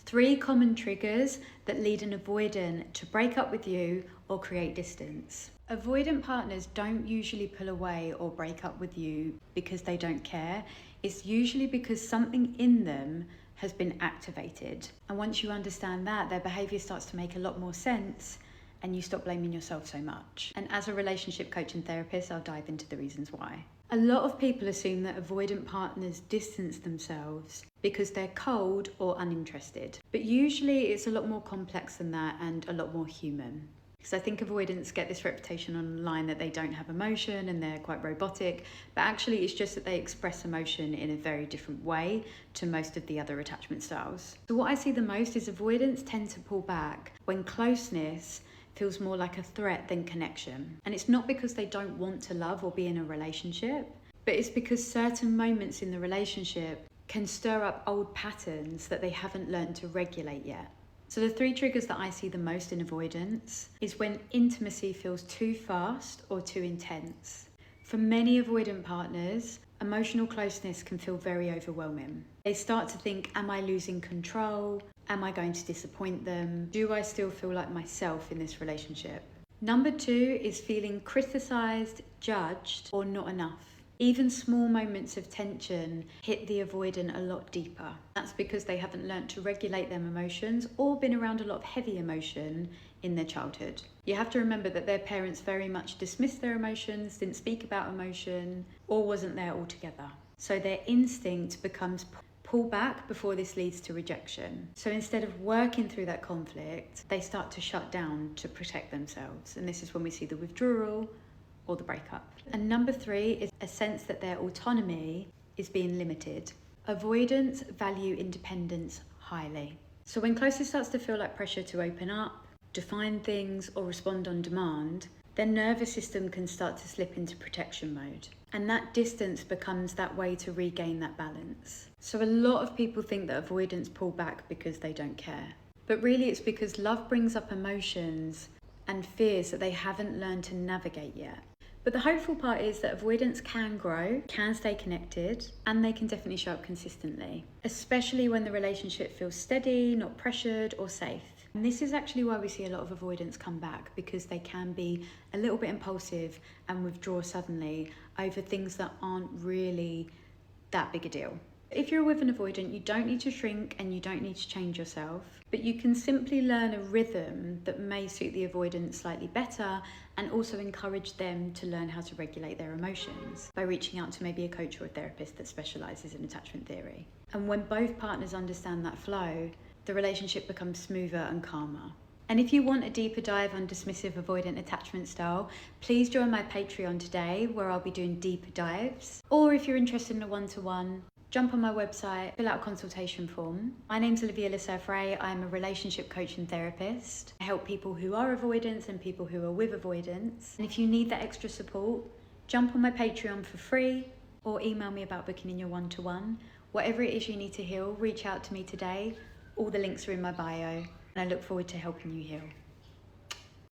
3 common triggers that lead an avoidant to break up with you or create distance. Avoidant partners don't usually pull away or break up with you because they don't care. It's usually because something in them has been activated. And once you understand that, their behaviour starts to make a lot more sense and you stop blaming yourself so much. And as a relationship coach and therapist, I'll dive into the reasons why. A lot of people assume that avoidant partners distance themselves because they're cold or uninterested. But usually it's a lot more complex than that and a lot more human. Because I think avoidants get this reputation online that they don't have emotion and they're quite robotic, but actually it's just that they express emotion in a very different way to most of the other attachment styles. So what I see the most is avoidants tend to pull back when closeness feels more like a threat than connection. And it's not because they don't want to love or be in a relationship, but it's because certain moments in the relationship can stir up old patterns that they haven't learned to regulate yet. So the 3 triggers that I see the most in avoidance is when intimacy feels too fast or too intense. For many avoidant partners, emotional closeness can feel very overwhelming. They start to think, am I losing control? Am I going to disappoint them? Do I still feel like myself in this relationship? Number 2 is feeling criticised, judged, or not enough. Even small moments of tension hit the avoidant a lot deeper. That's because they haven't learnt to regulate their emotions or been around a lot of heavy emotion in their childhood. You have to remember that their parents very much dismissed their emotions, didn't speak about emotion, or wasn't there altogether. So their instinct becomes pull back before this leads to rejection. So instead of working through that conflict, they start to shut down to protect themselves. And this is when we see the withdrawal or the breakup. And number 3 is a sense that their autonomy is being limited. Avoidants value independence highly. So when closeness starts to feel like pressure to open up, define things, or respond on demand, their nervous system can start to slip into protection mode. And that distance becomes that way to regain that balance. So a lot of people think that avoidants pull back because they don't care. But really it's because love brings up emotions and fears that they haven't learned to navigate yet. But the hopeful part is that avoidants can grow, can stay connected, and they can definitely show up consistently, especially when the relationship feels steady, not pressured or safe. And this is actually why we see a lot of avoidants come back, because they can be a little bit impulsive and withdraw suddenly over things that aren't really that big a deal. If you're with an avoidant, you don't need to shrink and you don't need to change yourself, but you can simply learn a rhythm that may suit the avoidant slightly better and also encourage them to learn how to regulate their emotions by reaching out to maybe a coach or a therapist that specialises in attachment theory. And when both partners understand that flow, the relationship becomes smoother and calmer. And if you want a deeper dive on dismissive avoidant attachment style, please join my Patreon today where I'll be doing deeper dives. Or if you're interested in a one-to-one, jump on my website, fill out a consultation form. My name's Olivia Lesurf. I'm a relationship coach and therapist. I help people who are avoidants and people who are with avoidance. And if you need that extra support, jump on my Patreon for free or email me about booking in your one-to-one. Whatever it is you need to heal, reach out to me today. All the links are in my bio and I look forward to helping you heal.